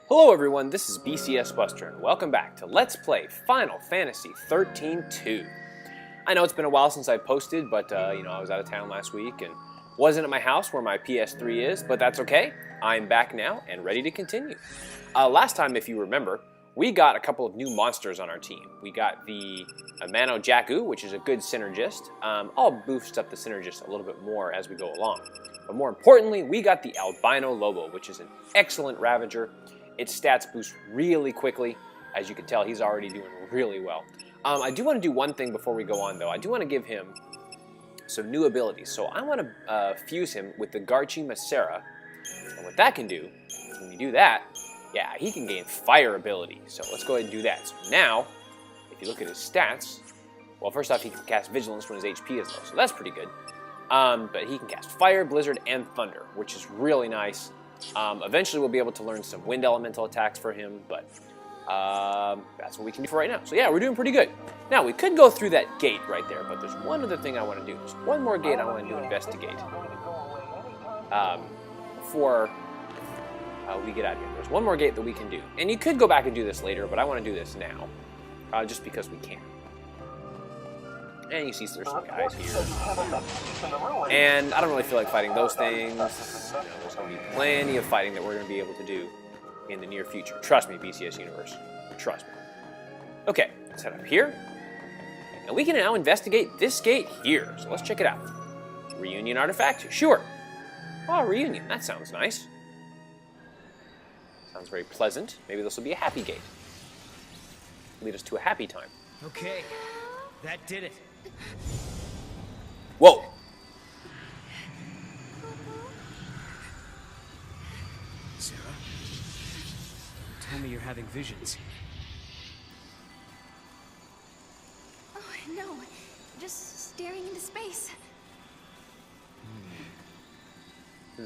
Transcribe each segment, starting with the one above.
Hello everyone, this is BCS Buster, and welcome back to Let's Play Final Fantasy 13-2. I know it's been a while since I posted, but I was out of town last week and wasn't at my house where my PS3 is, but that's okay. I'm back now and ready to continue. Last time, if you remember, we got a couple of new monsters on our team. We got the Amano Jaku, which is a good synergist. I'll boost up the synergist a little bit more as we go along. But more importantly, we got the Albino Lobo, which is an excellent Ravager. Its stats boost really quickly. As you can tell, he's already doing really well. I do want to do one thing before we go on, though. I do want to give him some new abilities. So I want to fuse him with the Yaschas Massif. And what that can do, when you do that, yeah, he can gain fire ability. So let's go ahead and do that. So now, if you look at his stats, well, first off, he can cast Vigilance when his HP is low. So that's pretty good. But he can cast Fire, Blizzard, and Thunder, which is really nice. Eventually we'll be able to learn some wind elemental attacks for him, but that's what we can do for right now. So yeah, we're doing pretty good. Now, we could go through that gate right there, but there's one other thing I want to do. There's one more gate I want to investigate before we get out of here. There's one more gate that we can do. And you could go back and do this later, but I want to do this now, just because we can. And you see there's some guys here. And I don't really feel like fighting those things. There's going to be plenty of fighting that we're going to be able to do in the near future. Trust me, BCS Universe. Trust me. Okay, let's head up here. And we can now investigate this gate here. So let's check it out. Reunion artifact? Sure. Oh, reunion. That sounds nice. Sounds very pleasant. Maybe this will be a happy gate. Lead us to a happy time. Okay, that did it. Whoa! Sarah? Tell me you're having visions. Oh, no. Just staring into space. Oh,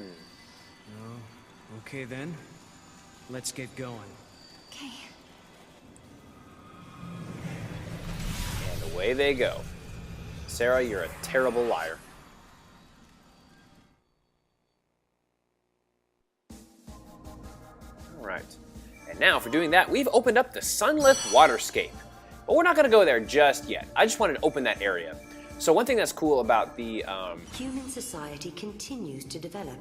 okay then. Let's get going. Okay. And away they go. Sarah, you're a terrible liar. Alright. And now, for doing that, we've opened up the Sunlit Waterscape. But we're not going to go there just yet. I just wanted to open that area. So one thing that's cool about the... Human society continues to develop.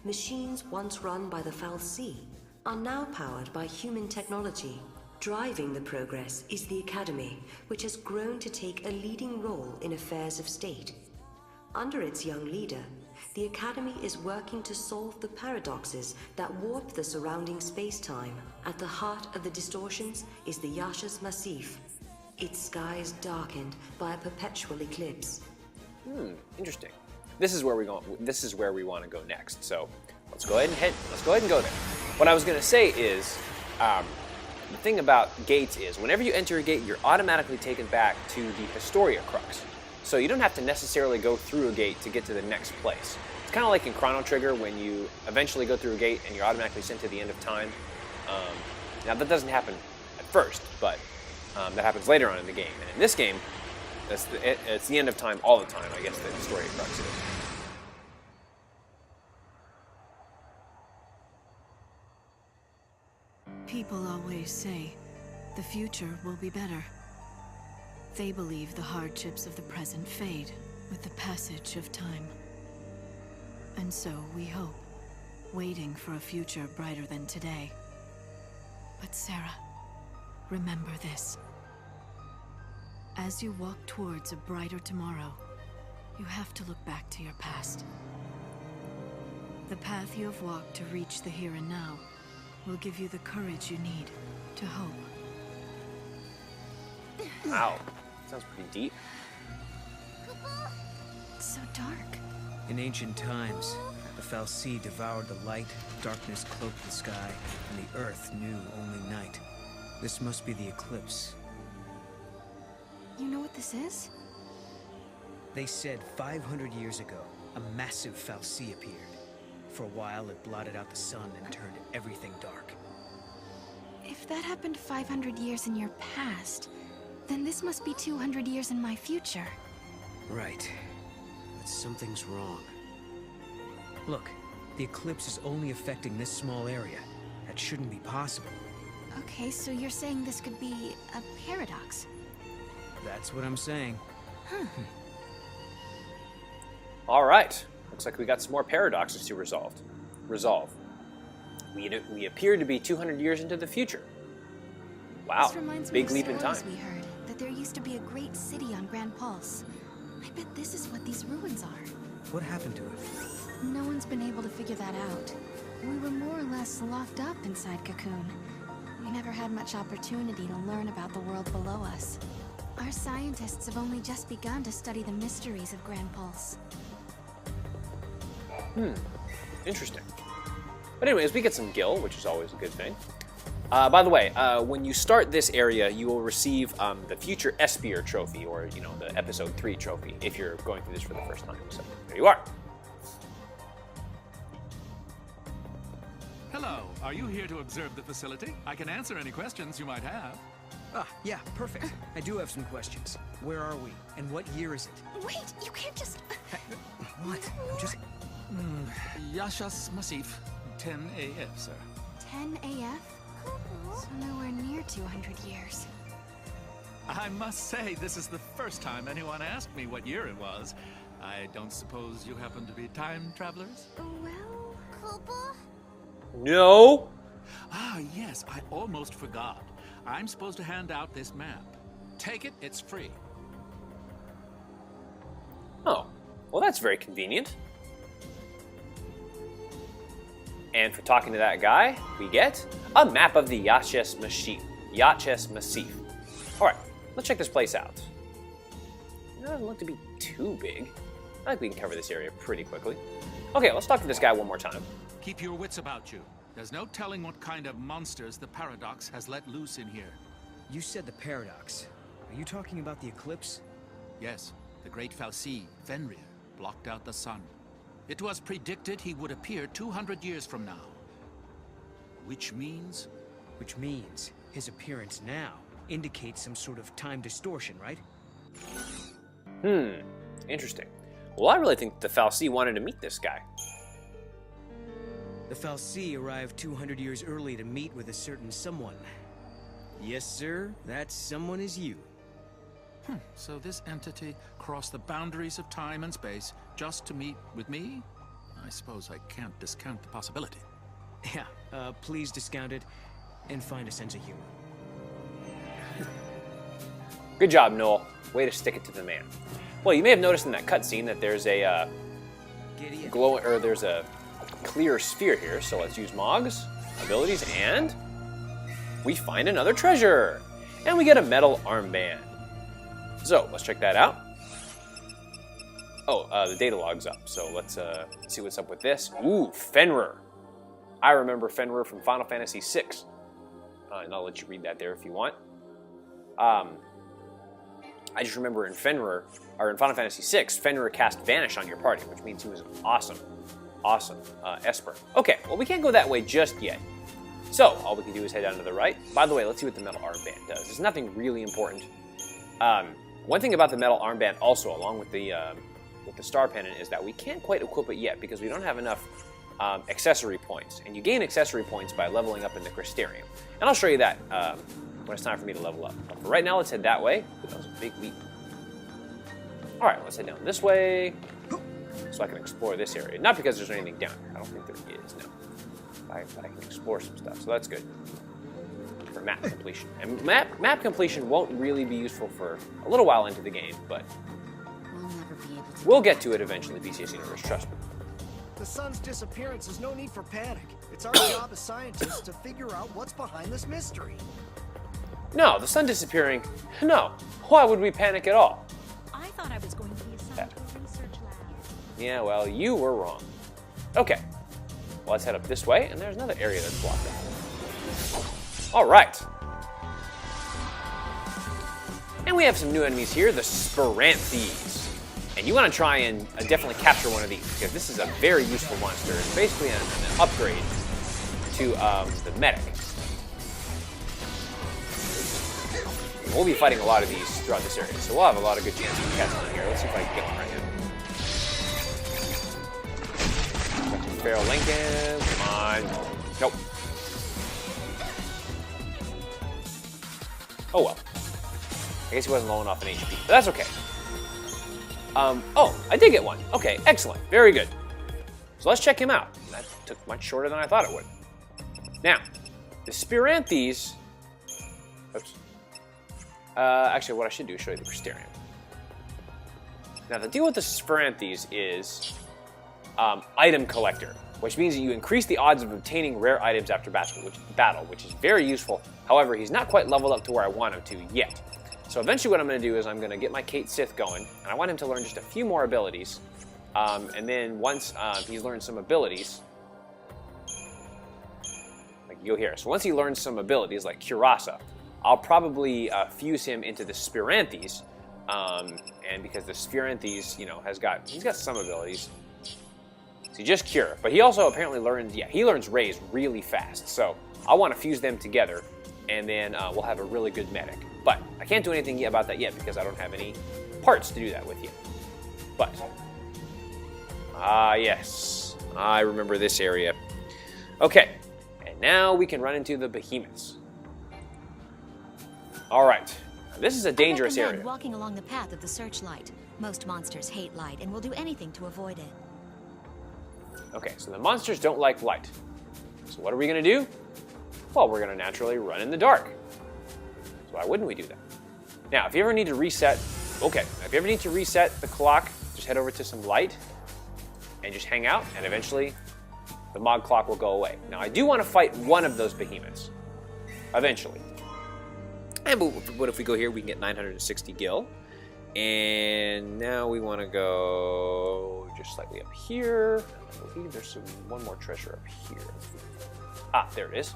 Machines once run by the fal'Cie are now powered by human technology. Driving the progress is the Academy, which has grown to take a leading role in affairs of state. Under its young leader, the Academy is working to solve the paradoxes that warp the surrounding space-time. At the heart of the distortions is the Yaschas Massif, its skies darkened by a perpetual eclipse. Interesting. This is where we want to go next. So let's go ahead and go there. What I was going to say is, the thing about gates is, whenever you enter a gate, you're automatically taken back to the Historia Crux. So you don't have to necessarily go through a gate to get to the next place. It's kind of like in Chrono Trigger when you eventually go through a gate and you're automatically sent to the end of time. Now that doesn't happen at first, but that happens later on in the game. And in this game, it's the end of time all the time, I guess the Historia Crux is. People always say, the future will be better. They believe the hardships of the present fade with the passage of time. And so we hope, waiting for a future brighter than today. But Sarah, remember this. As you walk towards a brighter tomorrow, you have to look back to your past. The path you have walked to reach the here and now will give you the courage you need to hope. Wow, sounds pretty deep. It's so dark. In ancient times, the fal'Cie devoured the light, darkness cloaked the sky, and the earth knew only night. This must be the eclipse. You know what this is? They said 500 years ago, a massive fal'Cie appeared. For a while, it blotted out the sun and turned everything dark. If that happened 500 years in your past, then this must be 200 years in my future. Right. But something's wrong. Look, the eclipse is only affecting this small area. At shouldn't be possible. Okay, so you're saying this could be a paradox? That's what I'm saying. All right. Looks like we got some more paradoxes to resolve. We appear to be 200 years into the future. Wow, This reminds big me leap of in time. stories we heard that there used to be a great city on Grand Pulse. I bet this is what these ruins are. What happened to it? No one's been able to figure that out. We were more or less locked up inside Cocoon. We never had much opportunity to learn about the world below us. Our scientists have only just begun to study the mysteries of Grand Pulse. Interesting. But anyways, we get some gil, which is always a good thing. By the way, when you start this area, you will receive the future Espier trophy, or the episode 3 trophy, if you're going through this for the first time. So there you are. Hello, are you here to observe the facility? I can answer any questions you might have. Ah, yeah, perfect. I do have some questions. Where are we? And what year is it? Wait, you can't just... What? I'm just... Yaschas Massif, 10 AF, sir. 10 AF? So nowhere near 200 years. I must say, this is the first time anyone asked me what year it was. I don't suppose you happen to be time travelers? Well... Kubo? No. Ah, yes, I almost forgot. I'm supposed to hand out this map. Take it, it's free. Oh, well, that's very convenient. And for talking to that guy, we get a map of the Yaschas Massif. Yaschas Massif. All right, let's check this place out. It doesn't look to be too big. I think we can cover this area pretty quickly. Okay, let's talk to this guy one more time. Keep your wits about you. There's no telling what kind of monsters the Paradox has let loose in here. You said the paradox. Are you talking about the eclipse? Yes, the great Fal'Cie, Fenrir, blocked out the sun. It was predicted he would appear 200 years from now. Which means... Which means his appearance now indicates some sort of time distortion, right? Interesting. Well, I really think the Fal'Cie wanted to meet this guy. The Fal'Cie arrived 200 years early to meet with a certain someone. Yes, sir, that someone is you. So this entity crossed the boundaries of time and space just to meet with me? I suppose I can't discount the possibility. Yeah, please discount it and find a sense of humor. Good job, Noel. Way to stick it to the man. Well, you may have noticed in that cutscene that there's a there's a clear sphere here. So let's use Mog's abilities, and we find another treasure, and we get a metal armband. So let's check that out. Oh, the data log's up. So let's see what's up with this. Ooh, Fenrir. I remember Fenrir from Final Fantasy VI. And I'll let you read that there if you want. I just remember in Final Fantasy VI, Fenrir cast Vanish on your party, which means he was an awesome Esper. Okay, well, we can't go that way just yet. So all we can do is head down to the right. By the way, let's see what the metal armband does. It's nothing really important. One thing about the metal armband also, along with the star pendant, is that we can't quite equip it yet because we don't have enough accessory points. And you gain accessory points by leveling up in the Crystarium. And I'll show you that when it's time for me to level up. But for right now, let's head that way. That was a big leap. All right, let's head down this way so I can explore this area. Not because there's anything down here. I don't think there is, no. But I can explore some stuff, so that's good for map completion. And map completion won't really be useful for a little while into the game, but We'll never be able to... we'll get to it eventually, BCS Universe, trust me. The sun's disappearance is no need for panic. It's our job as scientists to figure out what's behind this mystery. No, the sun disappearing, no. Why would we panic at all? I thought I was going to be assigned to a research lab. Yeah, well, you were wrong. Okay, well, let's head up this way, and there's another area that's blocked off. All right. And we have some new enemies here, the Spiranthes. And you want to try and definitely capture one of these, because this is a very useful monster. It's basically an upgrade to the medic. And we'll be fighting a lot of these throughout this area, so we'll have a lot of good chances to catch one here. Let's see if I can get one right here. Feral Lincoln, come on. Nope. Oh well. I guess he wasn't low enough in HP, but that's okay. Oh, I did get one. Okay, excellent. Very good. So let's check him out. That took much shorter than I thought it would. Now, the Spiranthes... Oops. Actually, what I should do is show you the Crystarium. Now, the deal with the Spiranthes is item collector, which means that you increase the odds of obtaining rare items after battle, which is very useful. However, he's not quite leveled up to where I want him to yet. So eventually what I'm going to do is I'm going to get my Kate Sith going, and I want him to learn just a few more abilities. And then once he's learned some abilities, like you go here. So once he learns some abilities like Curasa, I'll probably fuse him into the Spiranthes. And because the Spiranthes, you know, he's got some abilities. So he just Cure, but he also apparently learns, he learns Raise really fast. So I want to fuse them together, and then we'll have a really good medic. But I can't do anything about that yet because I don't have any parts to do that with yet. But, yes, I remember this area. Okay, and now we can run into the behemoths. All right, this is a dangerous I recommend area. walking along the path of the searchlight. Most monsters hate light and will do anything to avoid it. Okay, so the monsters don't like light. So what are we going to do? Well, we're going to naturally run in the dark. So why wouldn't we do that? Now, if you ever need to reset, if you ever need to reset the clock, just head over to some light and just hang out, and eventually the mod clock will go away. Now, I do want to fight one of those behemoths, eventually. And what if we go here, we can get 960 gil. And now we want to go just slightly up here. I believe there's one more treasure up here. Ah, there it is.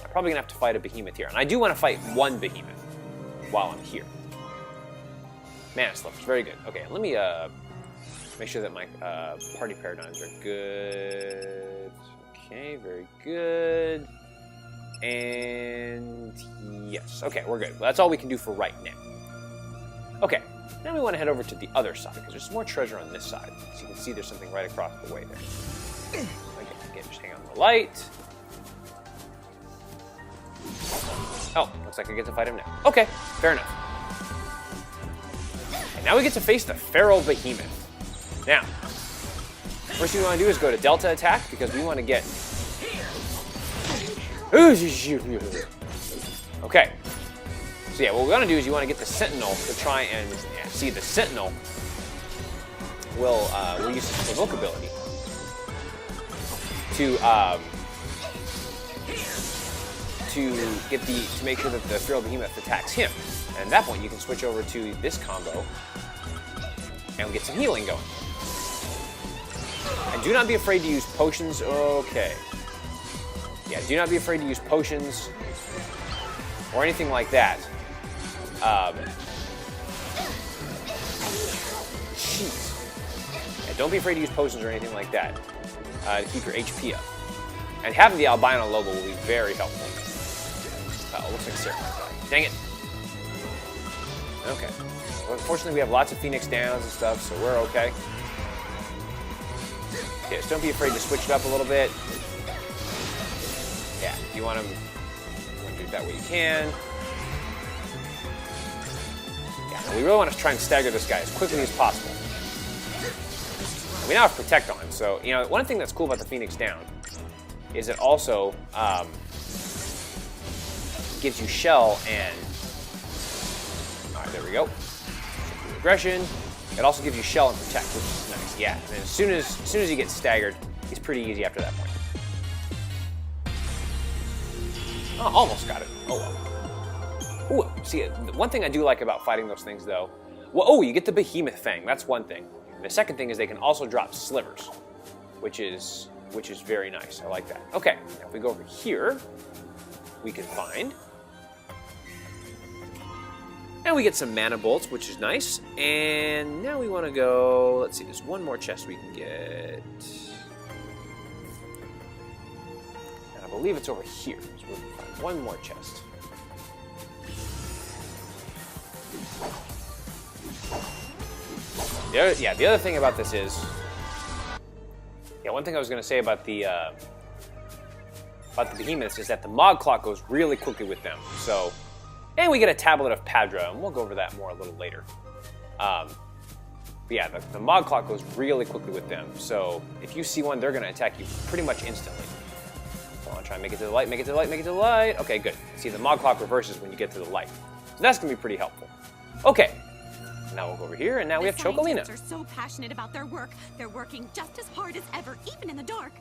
I'm probably going to have to fight a behemoth here. And I do want to fight one behemoth while I'm here. Mana slippers, very good. Okay, let me make sure that my party paradigms are good. Okay, very good. And yes, okay, we're good. Well, that's all we can do for right now. Okay, now we want to head over to the other side because there's more treasure on this side. So you can see there's something right across the way there. Again, just hang on the light. Oh, looks like I get to fight him now. Okay, fair enough. And now we get to face the Feral Behemoth. Now, first thing we want to do is go to Delta Attack because we want to get... Okay. So yeah, what we want to do is you want to get the Sentinel to try and see the Sentinel will use his provoke ability to make sure that the Feral Behemoth attacks him. And at that point, you can switch over to this combo and we'll get some healing going. And do not be afraid to use potions. Okay. Yeah, do not be afraid to use potions or anything like that. Jeez. Yeah, don't be afraid to use potions or anything like that to keep your HP up. And having the albino Lobo will be very helpful. Oh, looks like Sarah might die. Dang it. Okay. Well, unfortunately, we have lots of Phoenix Downs and stuff, so we're okay. Okay, so don't be afraid to switch it up a little bit. Yeah, if you want to do it that way, you can. Yeah, we really want to try and stagger this guy as quickly as possible. And we now have Protect on him, so, you know, one thing that's cool about the Phoenix Down is it also gives you Shell and... Alright, there we go. Aggression. It also gives you Shell and Protect, which is nice. Yeah, and then as soon as he gets staggered, he's pretty easy after that point. Oh, almost got it. Oh well. Ooh, see, one thing I do like about fighting those things, though... Well, oh, you get the Behemoth Fang. That's one thing. And the second thing is they can also drop slivers, which is very nice. I like that. Okay, now if we go over here, we can find... And we get some mana bolts, which is nice. And now we want to go... Let's see, there's one more chest we can get. And I believe it's over here. So we can find one more chest. The other thing about this is... Yeah, one thing I was going to say about the behemoths is that the mod clock goes really quickly with them. So And we get a tablet of Padra, and we'll go over that more a little later. But yeah, the mod clock goes really quickly with them. So if you see one, they're going to attack you pretty much instantly. So I'll try and make it to the light, make it to the light, make it to the light. Okay, good. See, the mod clock reverses when you get to the light. So that's going to be pretty helpful. Okay. Now we'll go over here, and now we have Chocolina. The scientists are so passionate about their work. They're working just as hard as ever, even in the dark.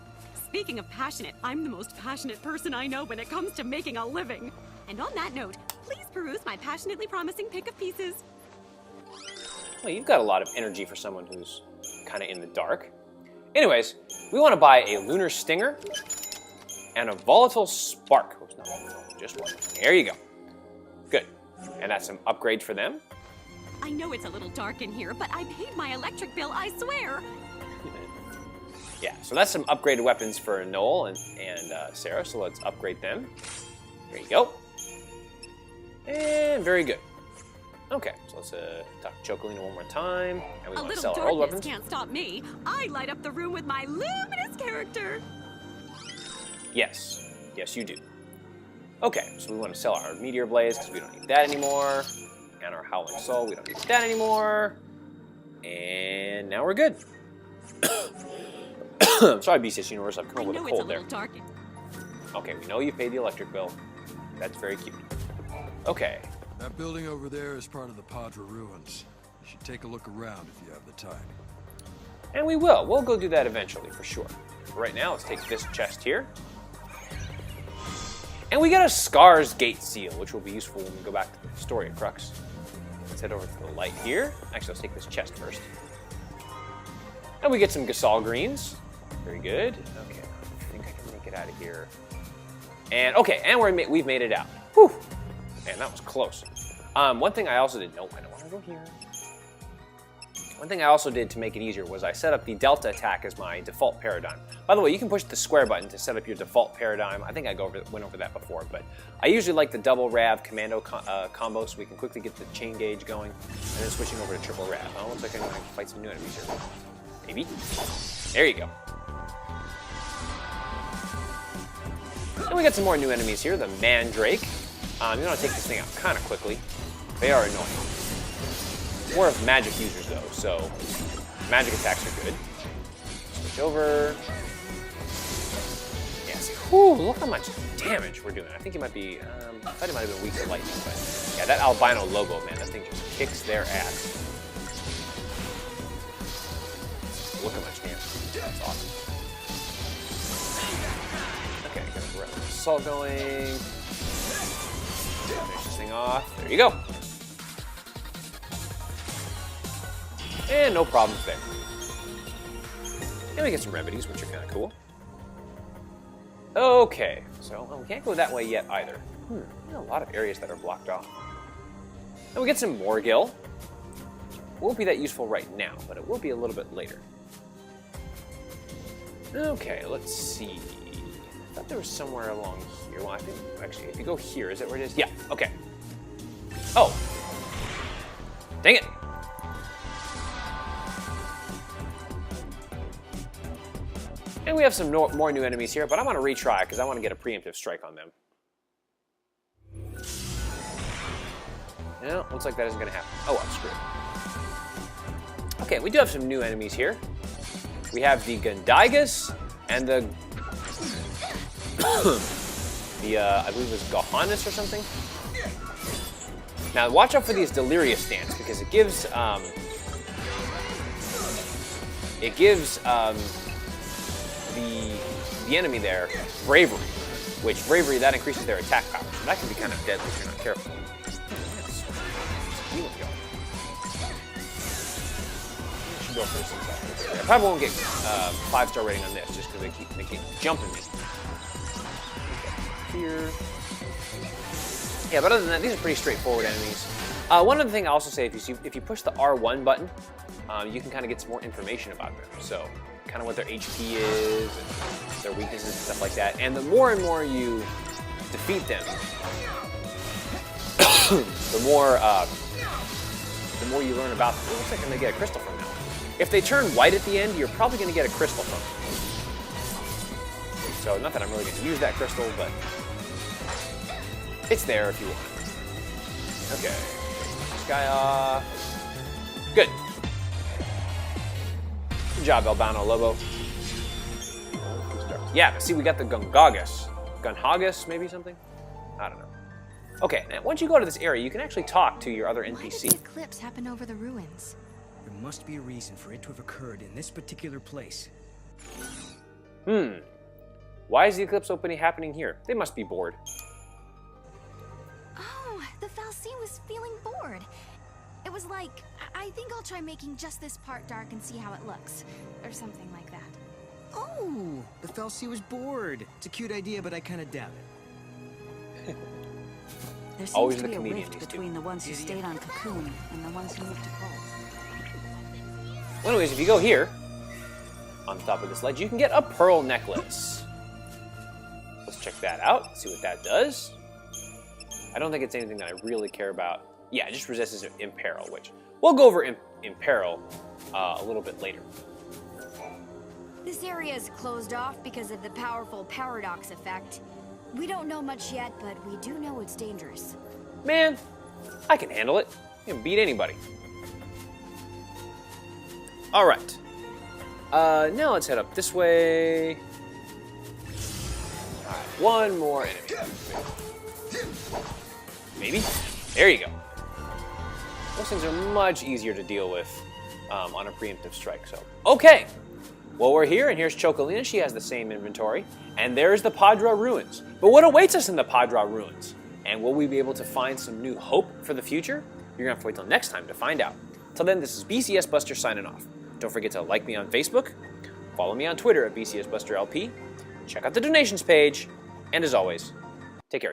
Speaking of passionate, I'm the most passionate person I know when it comes to making a living. And on that note, please peruse my passionately promising pick of pieces. Well, you've got a lot of energy for someone who's kind of in the dark. Anyways, we want to buy a Lunar Stinger and a Volatile Spark. Oh, no, just one. There you go. Good. And that's some upgrades for them. I know it's a little dark in here, but I paid my electric bill, I swear. Yeah, so that's some upgraded weapons for Noel and Sarah, so let's upgrade them. There you go. And very good. Okay, so let's talk to Chocolina one more time. And we A want to little sell our old darkness weapons. can't stop me. I light up the room with my luminous character. Yes. Yes, you do. Okay, so we want to sell our Meteor Blaze because we don't need that anymore. And our Howling Soul, we don't need that anymore. And now we're good. Sorry, BCS Universe, I've come up with a cold there. Dark. Okay, we know you paid the electric bill. That's very cute. Okay. That building over there is part of the Padra ruins. You should take a look around if you have the time. And we will. We'll go do that eventually, for sure. But right now, let's take this chest here. And we get a Scars Gate Seal, which will be useful when we go back to the story of Crux. Let's head over to the light here. Actually, let's take this chest first. And we get some Gasol Greens. Very good. Okay, I think I can make it out of here. And, okay, and we've made it out. Whew. Man, that was close. One thing I also did, nope, I don't want to go here. One thing I also did to make it easier was I set up the Delta attack as my default paradigm. By the way, you can push the square button to set up your default paradigm. I think I went over that before, but I usually like the double Rav commando combo so we can quickly get the chain gauge going, and then switching over to triple Rav. Oh, looks like I'm going to fight some new enemies here. Maybe? There you go. And we got some more new enemies here, the Mandrake. You want to take this thing out kind of quickly. They are annoying. More of magic users though, so magic attacks are good. Switch over. Yes. Whew, look how much damage we're doing. I think he might be, I thought he might have been weak to lightning, but yeah, that albino logo, man, that thing just kicks their ass. Look how much damage. That's awesome. Okay, got a Red Assault going. Finish this thing off. There you go. And no problems there. And we get some remedies, which are kind of cool. Okay, so we can't go that way yet either. There's a lot of areas that are blocked off. And we get some Morgil. Won't be that useful right now, but it will be a little bit later. Okay, let's see. I thought there was somewhere along here. Well, I think, actually, if you go here, is that where it is? Yeah, okay. Oh. Dang it. And we have some more new enemies here, but I'm going to retry because I want to get a preemptive strike on them. No, looks like that isn't going to happen. Oh, well, screw it. Okay, we do have some new enemies here. We have the Gundaigas and the I believe it was Gohanus or something. Now, watch out for these Delirious stance because it gives the enemy there bravery, which bravery that increases their attack power. So that can be kind of deadly if you're not careful. Go for this. I probably won't get 5-star rating on this just because they keep jumping me. Here. Yeah, but other than that, these are pretty straightforward enemies. One other thing I also say, if you push the R1 button, you can kind of get some more information about them. So, kind of what their HP is, and their weaknesses and stuff like that. And the more and more you defeat them, the more you learn about them. It looks like I'm going to get a crystal from now. If they turn white at the end, you're probably going to get a crystal from them. So, not that I'm really going to use that crystal, but it's there if you want. Okay. This guy off. Good. Good job, Albano Lobo. Yeah, see, we got the Gungagus. Gunhagus, maybe something? I don't know. Okay, now once you go to this area, you can actually talk to your other NPC. Why did the eclipse happen over the ruins? There must be a reason for it to have occurred in this particular place. Why is the eclipse opening happening here? They must be bored. Oh, the Fal'Cie was feeling bored. It was like, I think I'll try making just this part dark and see how it looks. Or something like that. Oh, the Fal'Cie was bored. It's a cute idea, but I kind of doubt it. There seems Always to the be a comedian, rift these two. between the ones who stayed on Cocoon and the ones who moved to Pulse. Well, anyways, if you go here, on the top of this ledge, you can get a pearl necklace. Let's check that out, see what that does. I don't think it's anything that I really care about. Yeah, it just resists Imperil, which we'll go over Imperil a little bit later. This area is closed off because of the powerful paradox effect. We don't know much yet, but we do know it's dangerous. Man, I can handle it. I can beat anybody. All right. Now let's head up this way. All right, one more enemy. Maybe? There you go. Those things are much easier to deal with on a preemptive strike, so. Okay. Well, we're here, and here's Chocolina. She has the same inventory. And there's the Padra Ruins. But what awaits us in the Padra Ruins? And will we be able to find some new hope for the future? You're going to have to wait till next time to find out. Till then, this is BCS Buster signing off. Don't forget to like me on Facebook, follow me on Twitter at BCS Buster LP, check out the donations page, and as always, take care.